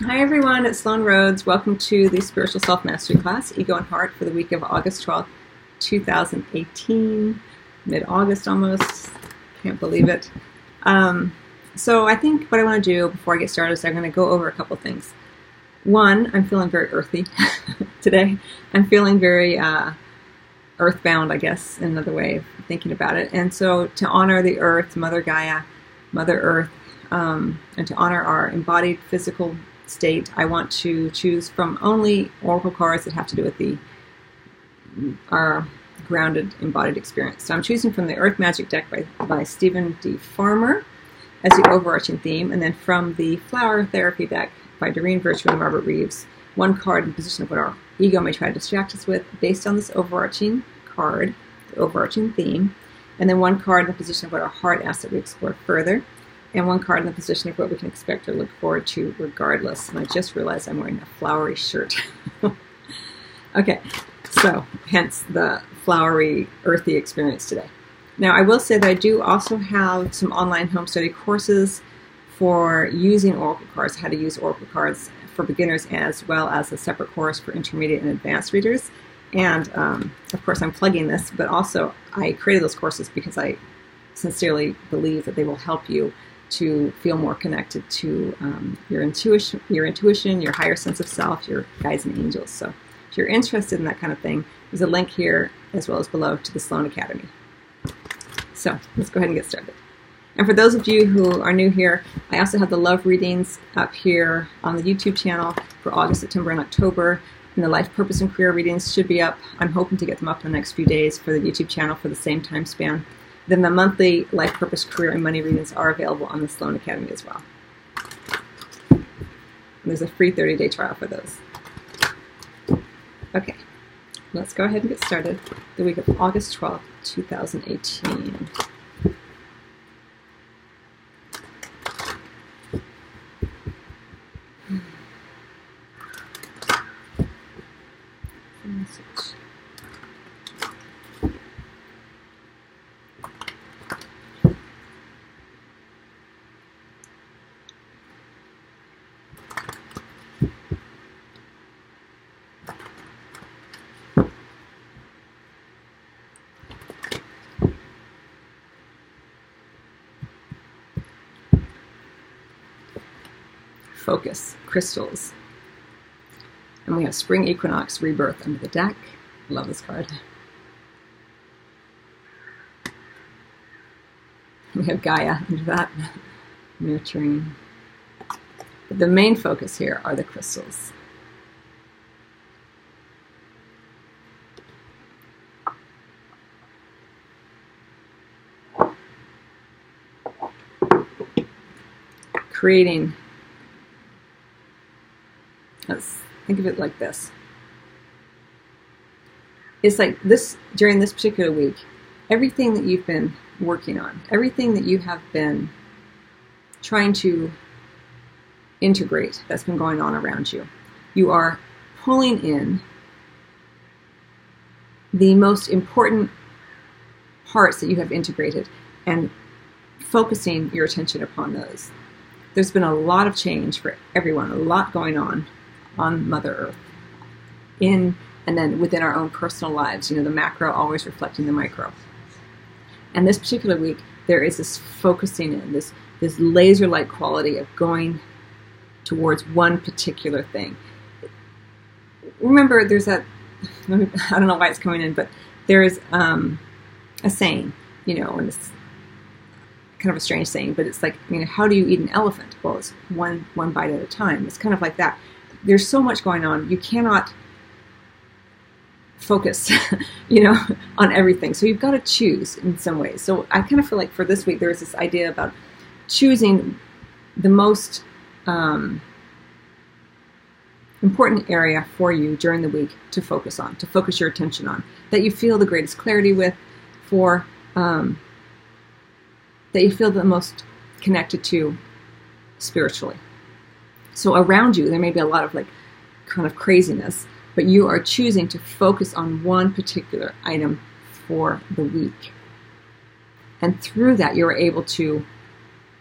Hi everyone, it's Sloan Rhodes. Welcome to the Spiritual Self-Mastery class, Ego and Heart, for the week of August 12th, 2018. Mid-August almost. Can't believe it. So I think what I want to do before I get started is I'm going to go over a couple things. One, I'm feeling very earthy today. I'm feeling very earthbound, I guess, in another way of thinking about it. And so to honor the earth, Mother Gaia, Mother Earth, and to honor our embodied physical state, I want to choose from only oracle cards that have to do with our grounded embodied experience. So I'm choosing from the Earth Magic deck by Stephen D. Farmer as the overarching theme, and then from the Flower Therapy deck by Doreen Virtue and Robert Reeves, one card in position of what our ego may try to distract us with based on this overarching card, the overarching theme, and then one card in the position of what our heart asks that we explore further, and one card in the position of what we can expect or look forward to regardless. And I just realized I'm wearing a flowery shirt. Okay, so hence the flowery, earthy experience today. Now I will say that I do also have some online home study courses for using oracle cards, how to use oracle cards for beginners, as well as a separate course for intermediate and advanced readers. And of course I'm plugging this, but also I created those courses because I sincerely believe that they will help you to feel more connected to your intuition, your higher sense of self, your guides and angels. So if you're interested in that kind of thing, there's a link here as well as below to the Sloan Academy. So let's go ahead and get started. And for those of you who are new here, I also have the love readings up here on the YouTube channel for August, September, and October. And the life, purpose, and career readings should be up. I'm hoping to get them up in the next few days for the YouTube channel for the same time span. Then the monthly life, purpose, career, and money readings are available on the Sloan Academy as well. And there's a free 30-day trial for those. Okay, let's go ahead and get started. The week of August 12th, 2018. Message. Focus, crystals. And we have Spring Equinox Rebirth under the deck. Love this card. We have Gaia under that, nurturing. But the main focus here are the crystals. Creating. Let's think of it like this. It's like this, during this particular week, everything that you've been working on, everything that you have been trying to integrate that's been going on around you, you are pulling in the most important parts that you have integrated and focusing your attention upon those. There's been a lot of change for everyone, a lot going on Mother Earth, and then within our own personal lives, the macro always reflecting the micro. And this particular week, there is this focusing in, this laser-like quality of going towards one particular thing. Remember, there's that, I don't know why it's coming in, but there is a saying, and it's kind of a strange saying, but it's like, how do you eat an elephant? Well, it's one bite at a time. It's kind of like that. There's so much going on. You cannot focus, on everything. So you've got to choose in some ways. So I kind of feel like for this week, there was this idea about choosing the most important area for you during the week to focus on, to focus your attention on, that you feel the greatest clarity with, that you feel the most connected to spiritually. So around you, there may be a lot of kind of craziness, but you are choosing to focus on one particular item for the week. And through that, you're able to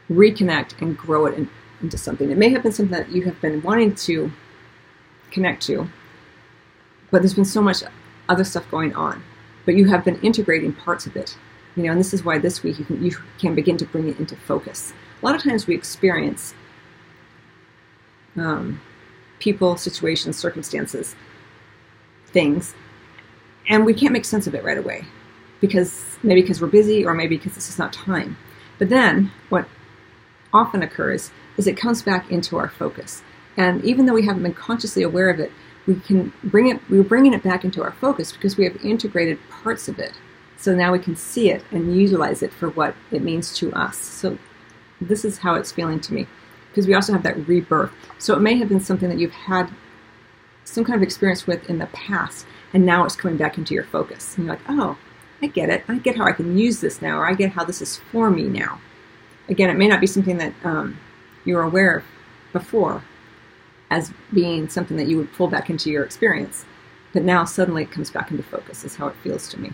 reconnect and grow it into something. It may have been something that you have been wanting to connect to, but there's been so much other stuff going on. But you have been integrating parts of it, and this is why this week you can begin to bring it into focus. A lot of times we experience people, situations, circumstances, things, and we can't make sense of it right away, maybe because we're busy, or maybe because it's just not time. But then what often occurs is it comes back into our focus, and even though we haven't been consciously aware of it, we're bringing it back into our focus because we have integrated parts of it. So now we can see it and utilize it for what it means to us. So this is how it's feeling to me, because we also have that rebirth. So it may have been something that you've had some kind of experience with in the past, and now it's coming back into your focus. And you're like, oh, I get it. I get how I can use this now, or I get how this is for me now. Again, it may not be something that you were aware of before as being something that you would pull back into your experience, but now suddenly it comes back into focus, is how it feels to me.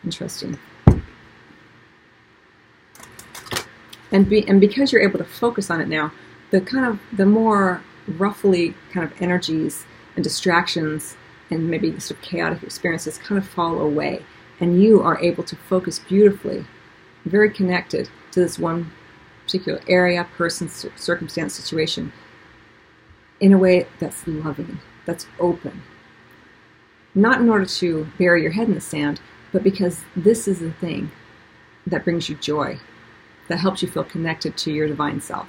Interesting. And because you're able to focus on it now, the more roughly kind of energies and distractions and maybe sort of chaotic experiences kind of fall away, and you are able to focus beautifully, very connected to this one particular area, person, circumstance, situation, in a way that's loving, that's open. Not in order to bury your head in the sand, but because this is the thing that brings you joy, that helps you feel connected to your divine self.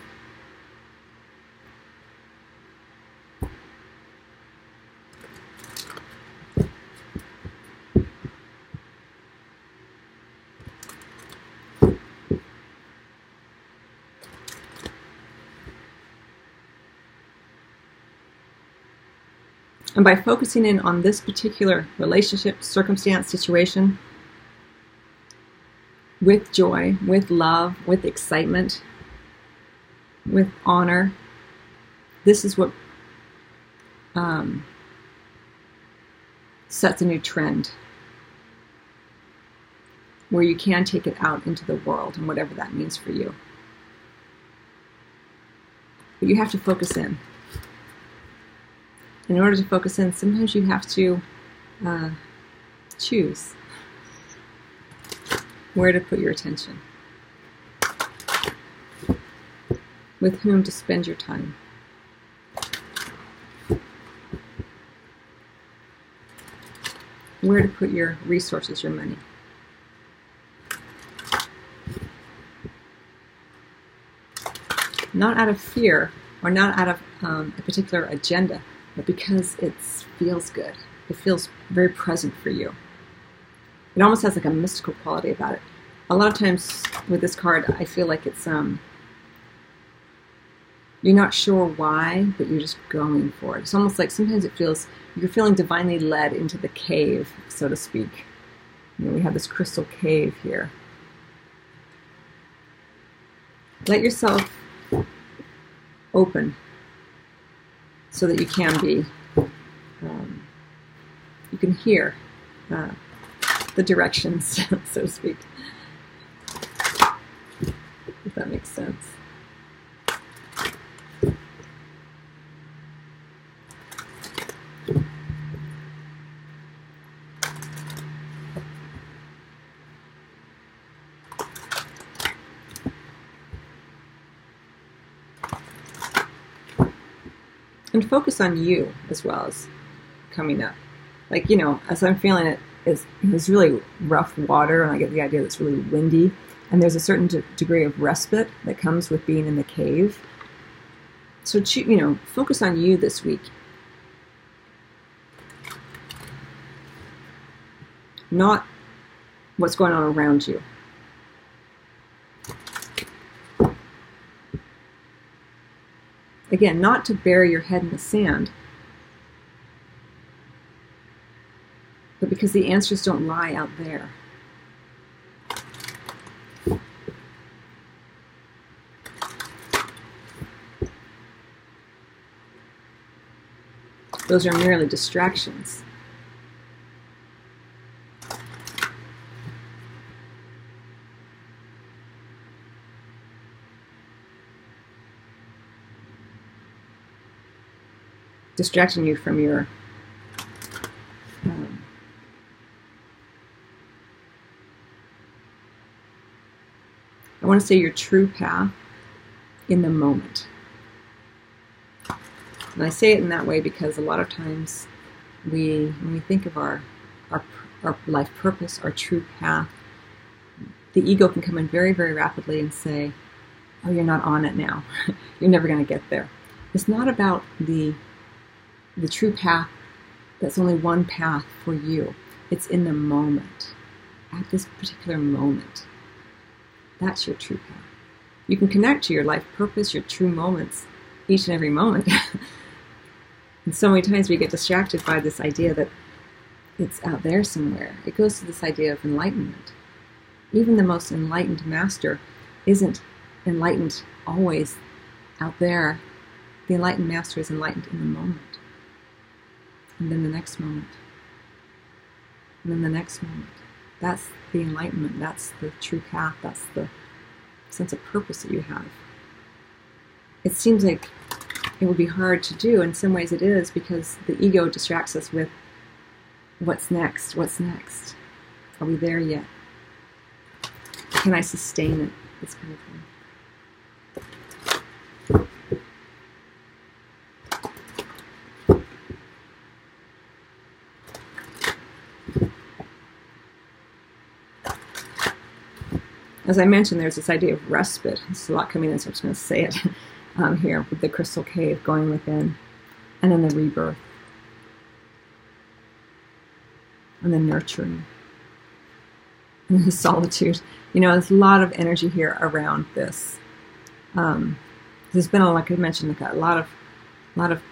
And by focusing in on this particular relationship, circumstance, situation, with joy, with love, with excitement, with honor, this is what sets a new trend where you can take it out into the world and whatever that means for you. But you have to focus in. In order to focus in, sometimes you have to choose where to put your attention, with whom to spend your time. Where to put your resources, your money. Not out of fear or not out of a particular agenda, but because it feels good. It feels very present for you. It almost has like a mystical quality about it. A lot of times with this card, I feel like it's you're not sure why, but you're just going for it. It's almost like sometimes it feels you're feeling divinely led into the cave, so to speak. We have this crystal cave here. Let yourself open so that you can be, you can hear the directions, so to speak, if that makes sense. And focus on you as well as coming up. Like, as I'm feeling it, it's really rough water, and I get the idea that it's really windy, and there's a certain degree of respite that comes with being in the cave. So, focus on you this week. Not what's going on around you. Again, not to bury your head in the sand, but because the answers don't lie out there. Those are merely distractions. distracting you from your I want to say your true path in the moment. And I say it in that way because a lot of times when we think of our life purpose, our true path, the ego can come in very, very rapidly and say, oh, you're not on it now. You're never going to get there. It's not about the true path. That's only one path for you. It's in the moment, at this particular moment. That's your true path. You can connect to your life purpose, your true moments, each and every moment. And so many times we get distracted by this idea that it's out there somewhere. It goes to this idea of enlightenment. Even the most enlightened master isn't enlightened always out there. The enlightened master is enlightened in the moment. And then the next moment. And then the next moment. That's the enlightenment. That's the true path. That's the sense of purpose that you have. It seems like it would be hard to do. In some ways it is, because the ego distracts us with what's next? What's next? Are we there yet? Can I sustain it? This kind of thing. As I mentioned, there's this idea of respite. There's a lot coming in, so I'm just going to say it here with the crystal cave, going within, and then the rebirth, and the nurturing, and the solitude. You know, there's a lot of energy here around this. There's been, like I mentioned, a lot of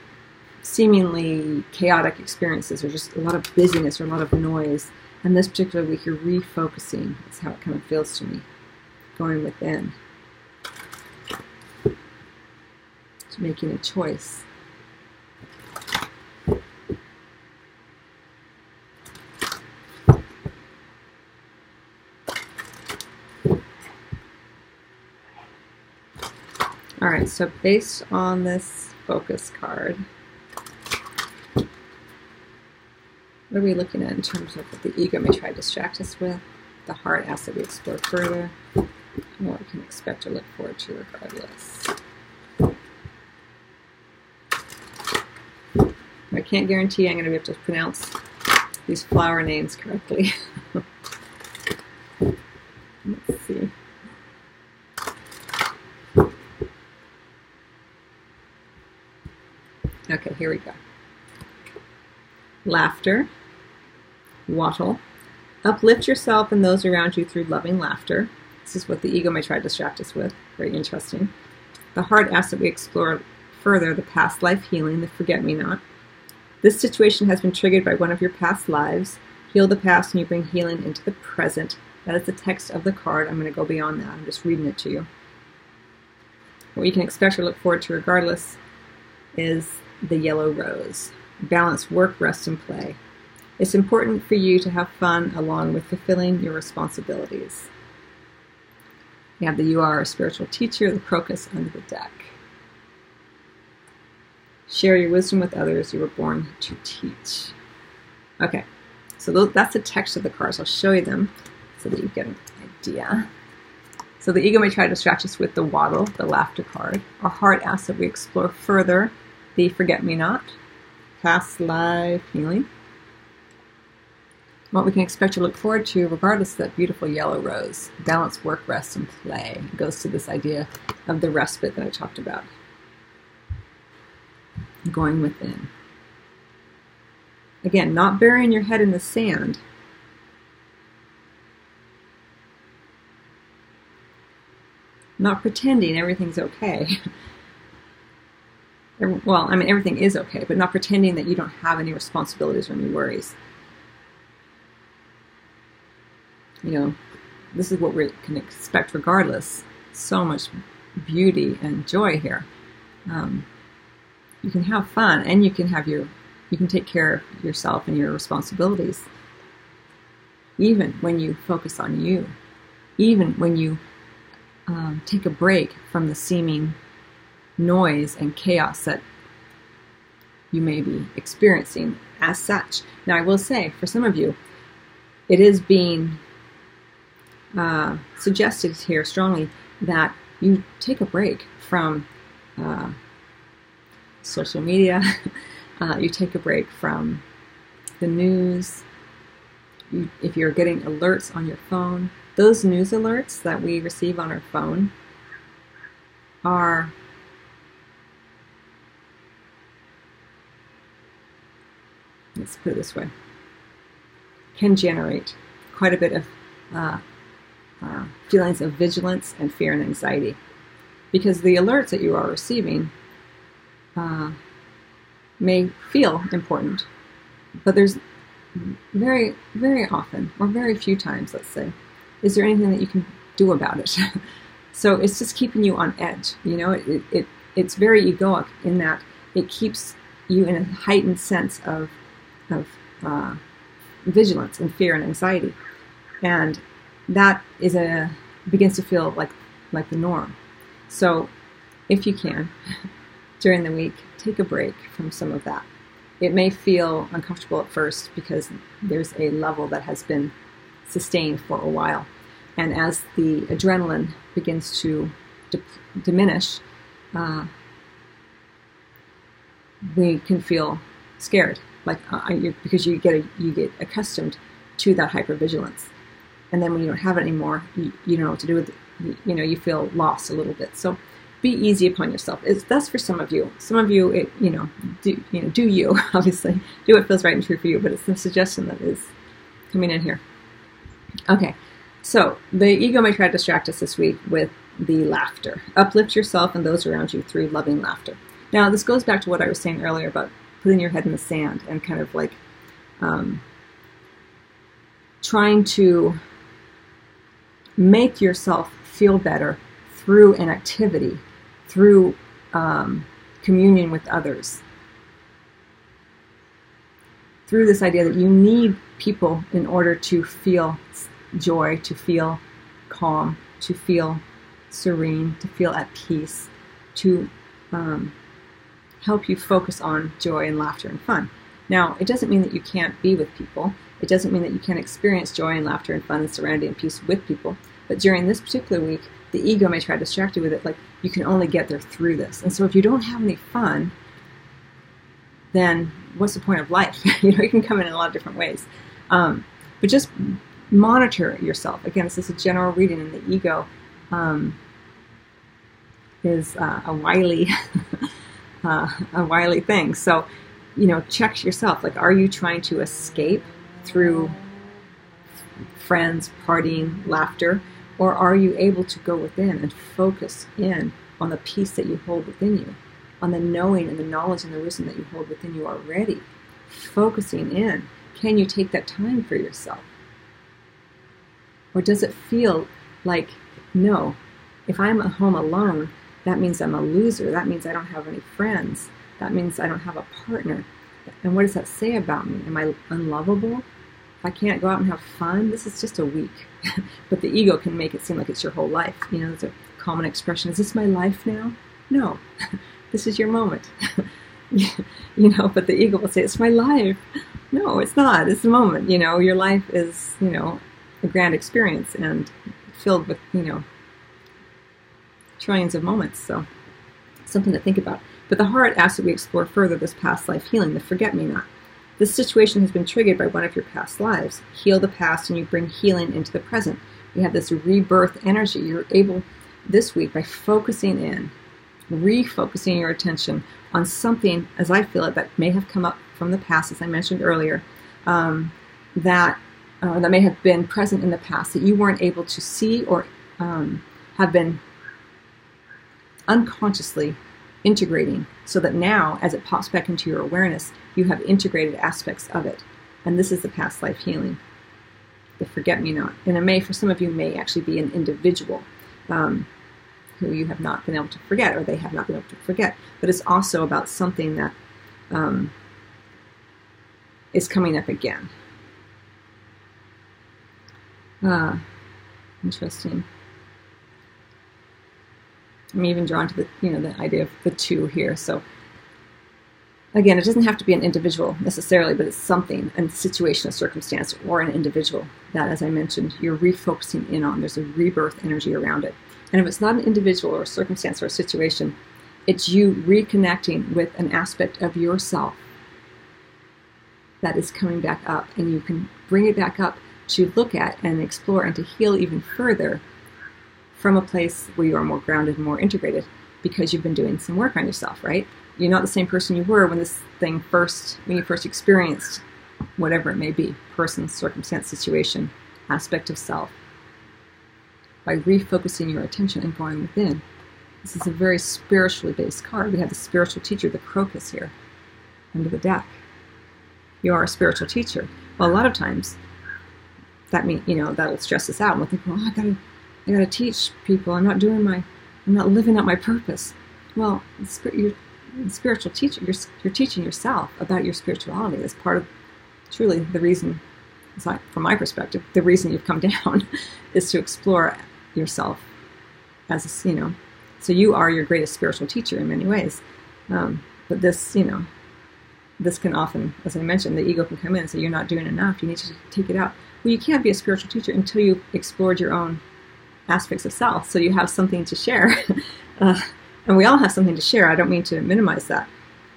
seemingly chaotic experiences, or just a lot of busyness, or a lot of noise. And this particular week, you're refocusing. That's how it kind of feels to me. Going within, to making a choice. All right, so based on this focus card, what are we looking at in terms of what the ego may try to distract us with? The heart asks that we explore further. What we can expect or look forward to regardless. I can't guarantee I'm going to be able to pronounce these flower names correctly. Let's see. Okay, here we go. Laughter. Wattle. Uplift yourself and those around you through loving laughter. This is what the ego may try to distract us with. Very interesting. The heart asks that we explore further the past life healing, the forget-me-not. This situation has been triggered by one of your past lives. Heal the past and you bring healing into the present. That is the text of the card. I'm going to go beyond that. I'm just reading it to you. What you can expect or look forward to regardless is the yellow rose. Balance work, rest, and play. It's important for you to have fun along with fulfilling your responsibilities. You have the You Are a Spiritual Teacher, the crocus under the deck. Share your wisdom with others. You were born to teach. Okay, so that's the text of the cards. I'll show you them so that you get an idea. So the ego may try to distract us with the wattle, the laughter card. Our heart asks that we explore further the forget-me-not, past life healing. What we can expect to look forward to, regardless of that beautiful yellow rose. Balance, work, rest, and play. It goes to this idea of the respite that I talked about. Going within. Again, not burying your head in the sand. Not pretending everything's okay. Well, I mean, everything is okay, but not pretending that you don't have any responsibilities or any worries. You know, this is what we can expect regardless. So much beauty and joy here. You can have fun, and you can take care of yourself and your responsibilities. Even when you focus on you. Even when you take a break from the seeming noise and chaos that you may be experiencing as such. Now, I will say, for some of you, it is being suggested here strongly that you take a break from social media, you take a break from the news. If you're getting alerts on your phone, those news alerts that we receive on our phone are let's put it this way, can generate quite a bit of feelings of vigilance and fear and anxiety, because the alerts that you are receiving may feel important, but there's very, very often, or very few times, let's say, is there anything that you can do about it? So it's just keeping you on edge. You know, it's very egoic in that it keeps you in a heightened sense of vigilance and fear and anxiety, and that is begins to feel like the norm. So if you can, during the week, take a break from some of that. It may feel uncomfortable at first because there's a level that has been sustained for a while, and as the adrenaline begins to diminish, we can feel scared, because you get accustomed to that hypervigilance, and then when you don't have it anymore, you don't know what to do with it. You feel lost a little bit. So be easy upon yourself. That's for some of you. Some of you, do you obviously do what feels right and true for you. But it's the suggestion that is coming in here. Okay, so the ego may try to distract us this week with the laughter. Uplift yourself and those around you through loving laughter. Now, this goes back to what I was saying earlier about putting your head in the sand and kind of like trying to make yourself feel better through an activity, through communion with others, through this idea that you need people in order to feel joy, to feel calm, to feel serene, to feel at peace, to help you focus on joy and laughter and fun. Now, it doesn't mean that you can't be with people. It doesn't mean that you can't experience joy and laughter and fun and serenity and peace with people. But during this particular week, the ego may try to distract you with it, like you can only get there through this. And so if you don't have any fun, then what's the point of life? It can come in a lot of different ways. But just monitor yourself. Again, this is a general reading, and the ego is a wily, a wily thing. So, check yourself. Like, are you trying to escape through friends, partying, laughter? Or are you able to go within and focus in on the peace that you hold within you, on the knowing and the knowledge and the wisdom that you hold within you already? Focusing in. Can you take that time for yourself? Or does it feel like, no, if I'm at home alone, that means I'm a loser. That means I don't have any friends. That means I don't have a partner. And what does that say about me? Am I unlovable? If I can't go out and have fun, this is just a week. But the ego can make it seem like it's your whole life. There's a common expression, is this my life now? No, this is your moment. But the ego will say, it's my life. No, it's not. It's the moment. Your life is, a grand experience and filled with, trillions of moments. So something to think about. But the heart asks that we explore further this past life healing, the forget-me-not. This situation has been triggered by one of your past lives. Heal the past and you bring healing into the present. You have this rebirth energy. You're able this week, by focusing in, refocusing your attention on something, as I feel it, that may have come up from the past, as I mentioned earlier, that may have been present in the past that you weren't able to see or have been unconsciously integrating, so that now, as it pops back into your awareness, you have integrated aspects of it. And this is the past life healing, the forget-me-not. And it may, for some of you, may actually be an individual who you have not been able to forget, or they have not been able to forget. But it's also about something that is coming up again. Interesting. I'm even drawn to the the idea of the two here. So Again, it doesn't have to be an individual necessarily, but it's something, a situation, a circumstance, or an individual that, as I mentioned, you're refocusing in on. There's a rebirth energy around it. And if it's not an individual or a circumstance or a situation, it's you reconnecting with an aspect of yourself that is coming back up, and you can bring it back up to look at and explore and to heal even further from a place where you are more grounded and more integrated because you've been doing some work on yourself, right? You're not the same person you were when when you first experienced whatever it may be, person, circumstance, situation, aspect of self. By refocusing your attention and going within. This is a very spiritually based card. We have the spiritual teacher, the crocus here, under the deck. You are a spiritual teacher. Well, a lot of times, that means, that'll stress us out. And we'll think, well, I gotta teach people. I'm not living up my purpose. Well, you're a spiritual teacher. You're teaching yourself about your spirituality. That's part of, truly, the reason, from my perspective, the reason you've come down is to explore yourself as so you are your greatest spiritual teacher in many ways. But this, this can often, as I mentioned, the ego can come in and say, you're not doing enough, you need to take it out. Well, you can't be a spiritual teacher until you've explored your own aspects of self, so you have something to share. And we all have something to share. I don't mean to minimize that,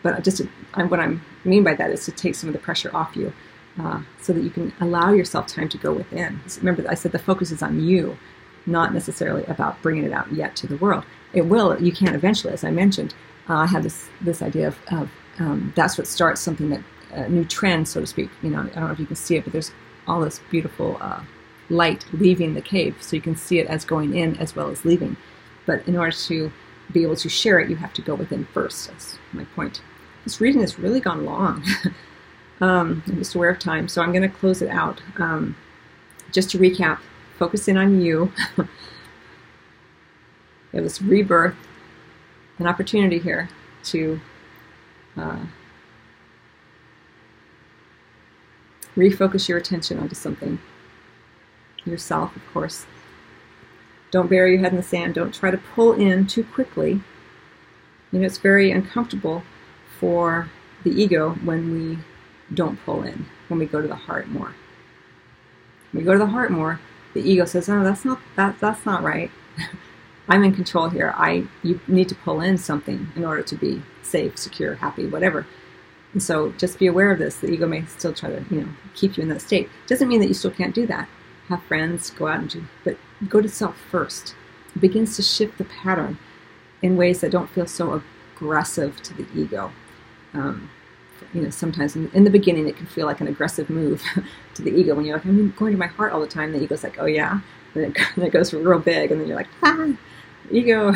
but what I mean by that is to take some of the pressure off you, so that you can allow yourself time to go within. Remember, I said the focus is on you, not necessarily about bringing it out yet to the world. It will, you can eventually, as I mentioned. I have this idea of that's what starts something that, a new trend, so to speak. I don't know if you can see it, but there's all this beautiful light leaving the cave, so you can see it as going in as well as leaving. But in order to be able to share it, you have to go within first. That's my point. This reading has really gone long. I'm just aware of time, so I'm going to close it out. Just to recap, focus in on you. It was rebirth, an opportunity here to refocus your attention onto something. Yourself, of course. Don't bury your head in the sand. Don't try to pull in too quickly. It's very uncomfortable for the ego when we don't pull in, when we go to the heart more. When we go to the heart more, the ego says, "Oh, that's not right. I'm in control here. You need to pull in something in order to be safe, secure, happy, whatever." And so just be aware of this. The ego may still try to, keep you in that state. Doesn't mean that you still can't do that. Have friends, go out and do, but go to self first. It begins to shift the pattern in ways that don't feel so aggressive to the ego. Sometimes in the beginning it can feel like an aggressive move to the ego when you're like, I'm going to my heart all the time. The ego's like, oh yeah, and it goes real big, and then you're like, ego.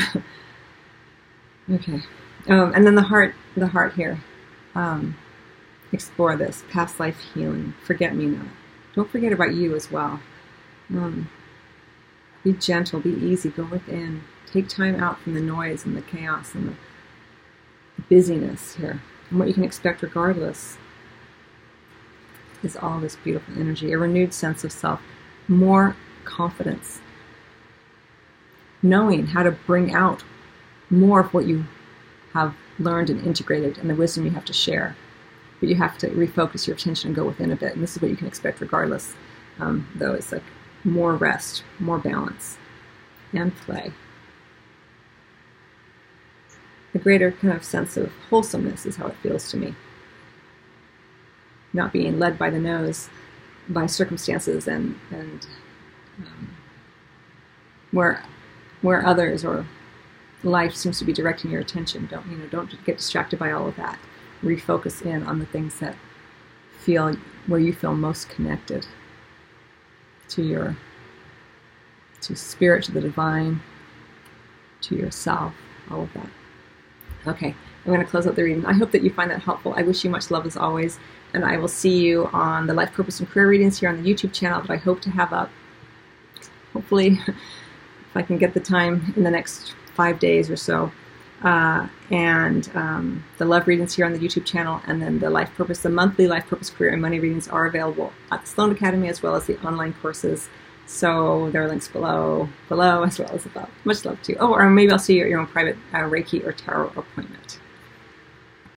Okay, and then the heart here. Explore this past life healing. Forget me not. Don't forget about you as well. Be gentle. Be easy. Go within. Take time out from the noise and the chaos and the busyness here. And what you can expect regardless is all this beautiful energy, a renewed sense of self, more confidence, knowing how to bring out more of what you have learned and integrated and the wisdom you have to share. But you have to refocus your attention and go within a bit. And this is what you can expect regardless, though. It's like more rest, more balance, and play. A greater kind of sense of wholesomeness is how it feels to me. Not being led by the nose, by circumstances and where others or life seems to be directing your attention. Don't get distracted by all of that. Refocus in on the things that where you feel most connected to spirit, to the divine, to yourself, all of that. Okay, I'm going to close out the reading. I hope that you find that helpful. I wish you much love as always, and I will see you on the Life Purpose and Career readings here on the YouTube channel that I hope to have up, hopefully, if I can get the time in the next 5 days or so. And the love readings here on the YouTube channel, and then the monthly Life Purpose, Career, and Money readings are available at the Sloan Academy, as well as the online courses. So there are links below as well as above. Much love to you. Oh, or maybe I'll see you at your own private Reiki or tarot appointment.